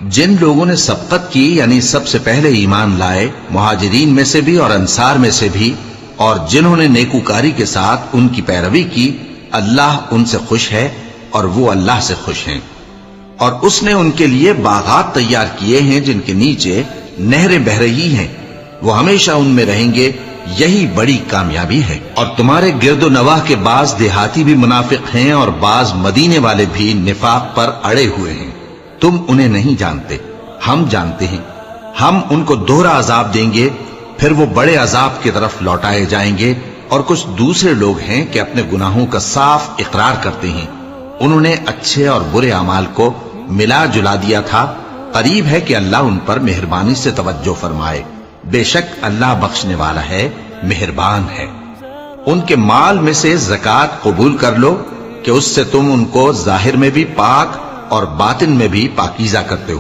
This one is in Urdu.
جن لوگوں نے سبقت کی یعنی سب سے پہلے ایمان لائے، مہاجرین میں سے بھی اور انصار میں سے بھی، اور جنہوں نے نیکوکاری کے ساتھ ان کی پیروی کی، اللہ ان سے خوش ہے اور وہ اللہ سے خوش ہیں۔ اور اس نے ان کے لیے باغات تیار کیے ہیں جن کے نیچے نہریں بہہ رہی ہیں، وہ ہمیشہ ان میں رہیں گے، یہی بڑی کامیابی ہے۔ اور تمہارے گرد و نواح کے بعض دیہاتی بھی منافق ہیں اور بعض مدینے والے بھی نفاق پر اڑے ہوئے ہیں، تم انہیں نہیں جانتے، ہم جانتے ہیں۔ ہم ان کو دوہرا عذاب دیں گے، پھر وہ بڑے عذاب کی طرف لوٹائے جائیں گے۔ اور کچھ دوسرے لوگ ہیں کہ اپنے گناہوں کا صاف اقرار کرتے ہیں، انہوں نے اچھے اور برے اعمال کو ملا جلا دیا تھا، قریب ہے کہ اللہ ان پر مہربانی سے توجہ فرمائے، بے شک اللہ بخشنے والا ہے، مہربان ہے۔ ان کے مال میں سے زکوٰۃ قبول کر لو کہ اس سے تم ان کو ظاہر میں بھی پاک اور باطن میں بھی پاکیزہ کرتے ہو۔